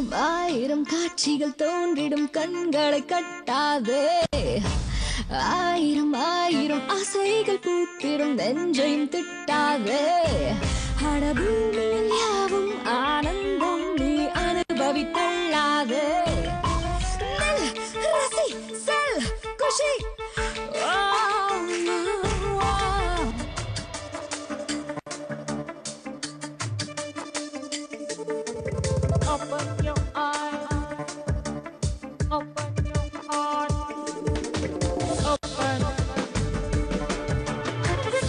ஆயிரம் ஆயிரம் காட்சிகள் தோன்றிடும் கண்களை கட்டாதே ஆயிரம் ஆயிரம் ஆசைகள் பூத்திடும் நெஞ்சையும் திட்டாதே அடபூமியில் யாவும் ஆனந்தம் நீ அனுபவித்தள்ளாதே ரசி செல் குஷி Open your eyes, open your heart, open,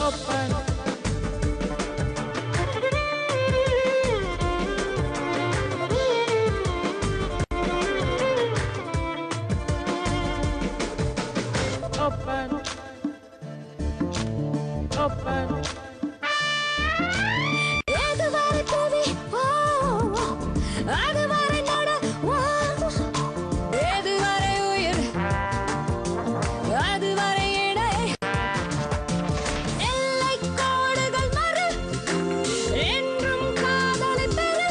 open. Open, open. Everybody, baby, whoa. அதுவரை நட எதுவரை உயிர் அதுவரை இடை எல்லை கோடுகள் மறு என்றும் காதலை பெறு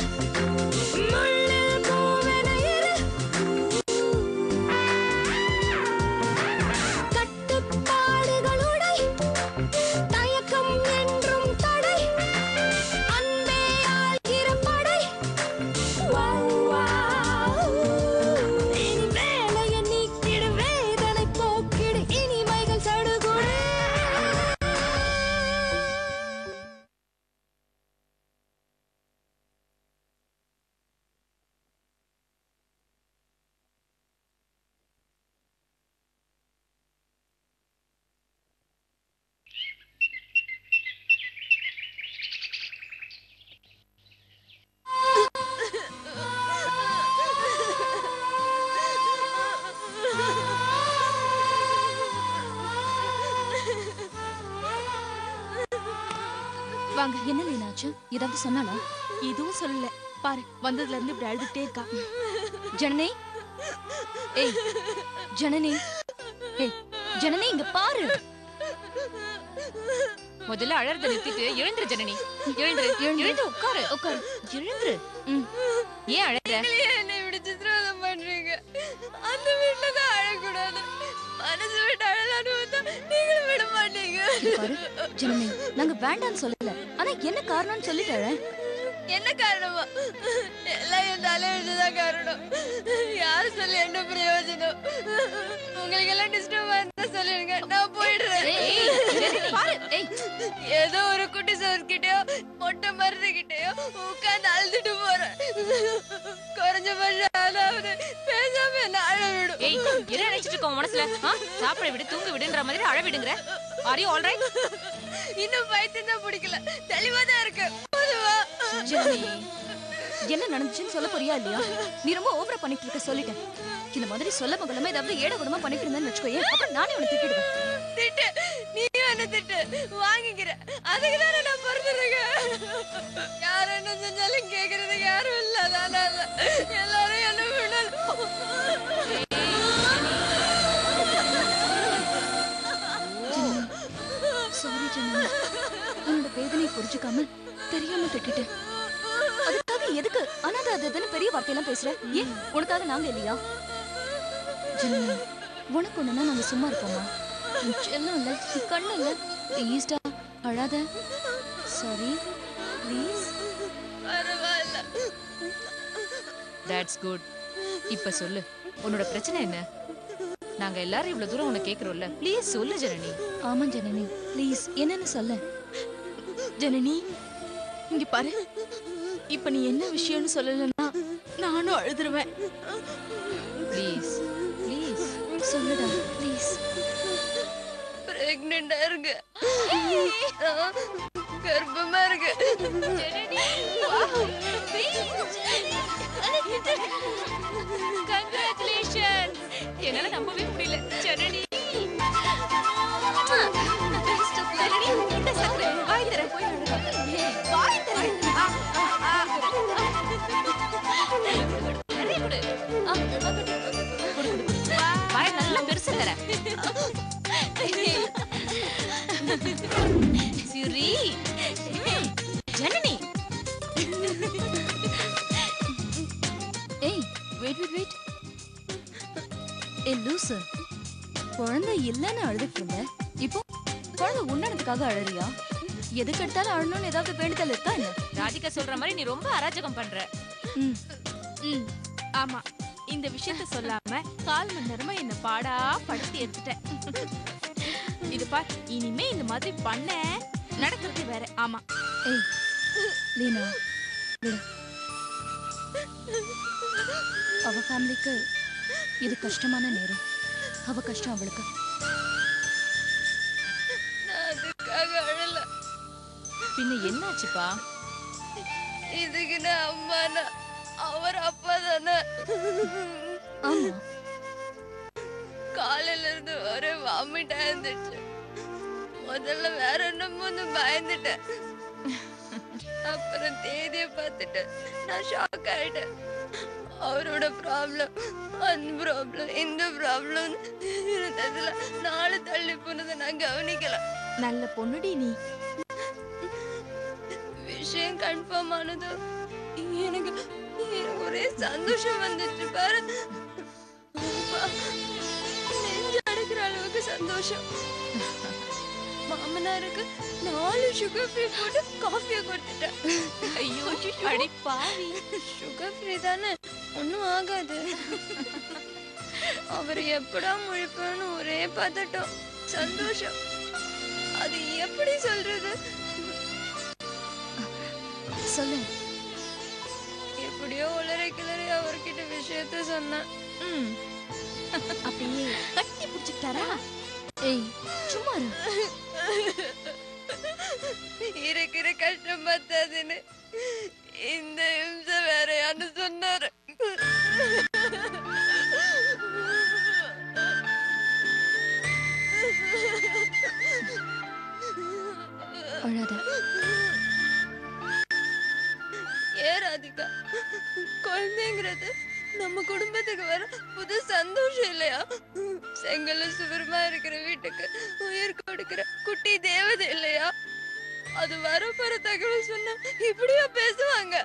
முள்ளில் பூவென இரு கட்டுப்பாடுகள் உடை தயக்கம் என்றும் தடை அன்பே ஆகிற படை வாங்க. என்ன லீனாச்சு? ஏதாவது சொன்னானா? எதுவும் சொல்லல. பாரு, வந்ததுல இருந்து இப்படி அழுதுட்டே இருக்கா. ஜனனி, ஏய் ஜனனி, ஏய் ஜனனி, இங்க பாரு. முதல்ல அழறத நிறுத்திட்டு எழுந்துரு ஜனனி. எழுந்து உட்காரு. எழுந்துரு. ஏன் அழற? என்ன இப்படி சித்திரவதை பண்றீங்க? அந்த வீட்டுல தான் அழக்கூடாது, மனசு விட்டு அழலான்னு வந்தா நீங்களும் விட மாட்டீங்க. ஜனனி, நாங்க வேண்டான்னு சொல்லல, ஆனா என்ன காரணம்னு சொல்லிட்டேன். என்ன காரணமா? எல்லாம் என் தலையெழுத்துதான் காரணம். யாரு சொல்லி என்ன பிரயோஜனம்? உங்களுக்கு எல்லாம் டிஸ்டர்பா இருந்தா சொல்லிடுங்க, நான் போயிடுறேன். ஏதோ ஒரு குட்டி சோர்கிட்டயோ மொட்டை மருந்துகிட்டயோ உட்கார்ந்து அழுதுட்டு போறேன். குறைஞ்சபட்சம் அதாவது பேசாம என்ன அழ விடும். என்ன நினைச்சிட்டு இருக்கோம் மனசுல? சாப்பிட விடு, தூங்க விடுன்ற மாதிரி அழ விடுங்கிற. Are you all right? இன்னும் பைத்தியம் தான் பிடிக்கல, தெளிவா தான் இருக்கு. என்ன நடந்துச்சுன்னு சொல்ல போறியா இல்லையா? நீ ரொம்ப ஓவரா பண்ணிட்டு இருக்க, சொல்லிட்டேன். இந்த மாதிரி சொல்ல மகளமா ஏதாவது ஏட குடமா பண்ணிட்டு இருந்தேன்னு வச்சுக்கோயே, அப்புறம் நானே உன்னை திட்டிடுவேன். திட்டு, நீயும் என்ன திட்டு வாங்கிக்கிற. அதுக்குதானே நான் பிறந்திருக்கேன். யார் என்ன செஞ்சாலும் கேக்குறதுக்கு யாரும் இல்ல. அதனால எல்லாரும் என்ன விடணும். சாரி ஜனனி, உன்னோட வேதனையை புரிஞ்சுக்காம தெரியாம திட்டிட்டேன். அதுக்காக எதுக்கு அனாதை அதுன்னு பெரிய வார்த்தையெல்லாம் பேசுற? ஏன் உனக்காக நாங்க இல்லையா? ஜனனி, உனக்கு ஒண்ணுன்னா நாங்க சும்மா இருப்போமா? செல்லம் இல்ல, கண்ணு இல்ல, ப்ளீஸ்டா அழாத. Sorry please. பரவாயில்ல. That's good. இப்ப சொல்லு, உன்னோட பிரச்சனை என்ன? நாங்க எல்லாரும் இவ்வளவு தூரம் உன்னை கேக்குறோம்ல, ப்ளீஸ் சொல்லு ஜனனி. ஆமா ஜனனி, ப்ளீஸ் என்னன்னு சொல்ல. ஜனனி, இங்க பாரு. இப்ப நீ என்ன விஷயம்னு சொல்லலன்னா நானும் அழுதுருவேன். ப்ளீஸ் ப்ளீஸ் சொல்லுடா ப்ளீஸ். பிரெக்னெண்டா இருக்கு, கர்ப்பமா இருக்கு. கங்க்ராச்சுலேஷன். என்னால நம்பவே முடியல ஜனனி. இந்த சக்கரை வாய் தர போய் வாய் தர. வாய் நல்லா பெருசா தர. சிரி ஜனனி. ஏய் ஏ லூசு, குழந்தை இல்லைன்னு அழுதுட்டு இருந்த, இப்போ குழந்தை உண்ணனதுக்காக அழறியா? எதுக்கு எடுத்தாலும் அழணும்னு ஏதாவது வேண்டுதல் இருக்கா என்ன? ராதிகா சொல்ற மாதிரி நீ ரொம்ப அராஜகம் பண்ற. ம், ம், ஆமா. இந்த விஷயத்த சொல்லாம 1/4 மணி நேரமா என்ன பாடா படுத்தி எடுத்துட்டேன். இது பார், இனிமே இந்த மாதிரி பண்ண நடக்கிறது வேற. ஆமா. ஏய் லீனா, விடு. அவ ஃபேமிலிக்கு இது கஷ்டமான நேரம். அவ கஷ்டம் அவளுக்கு. நான் அதுக்காக அழல. பின்ன என்னாச்சுப்பா? இதுக்கு நான் அம்மானா அவர் அப்பா தானே. ஆமா, காலையில இருந்து ஒரே வாமிட் ஆயிருந்துச்சு. முதல்ல வேற என்னமோ பயந்துட்டேன். அப்புறம் தேதியை பார்த்துட்டு நான் ஷாக் ஆயிட்டேன். அவரோட ப்ராப்ளம், அந்த ப்ராப்ளம், இந்த ப்ராப்ளம் இருந்ததுல 4 தள்ளி போனதை நான் கவனிக்கல. நல்ல பொண்ணுடி நீ. விஷயம் கன்ஃபார்ம் ஆனது எனக்கு ஒரே சந்தோஷம் வந்துச்சு பாரு. நெஞ்சு அடைக்கிற அளவுக்கு சந்தோஷம். மாமனாருக்கு 4 சுகர் ஃப்ரீ போட்டு காஃபியை கொடுத்துட்டேன். ஐயோ அடி பாவி. சுகர் ஃப்ரீ தானே, ஒன்னும் ஆகாது. அவர் எப்படா முழிப்பான்னு ஒரே பதட்டம், சந்தோஷம். அது எப்படி சொல்றது? சொல்லு. எப்படியோ உளறி கிளறி அவர்கிட்ட விஷயத்த சொன்னேன். ம், அப்படியே கட்டி பிடிச்சுக்கிட்டாரா? ஏய் சும்மா இரு. இருக்கிற கஷ்டம் பத்தாதுன்னு இந்த இம்சை வேறையான்னு சொன்னாரு. அழாத. ராதிகா, குழந்தைங்கிறது நம்ம குடும்பத்துக்கு வர புது சந்தோஷம் இல்லையா? செங்கல்ல சுவரமா இருக்கிற வீட்டுக்கு உயிர் கொடுக்கிற குட்டி தேவதை இல்லையா? அது வரப்போற தகவல் சொன்னா இப்படியா பேசுவாங்க?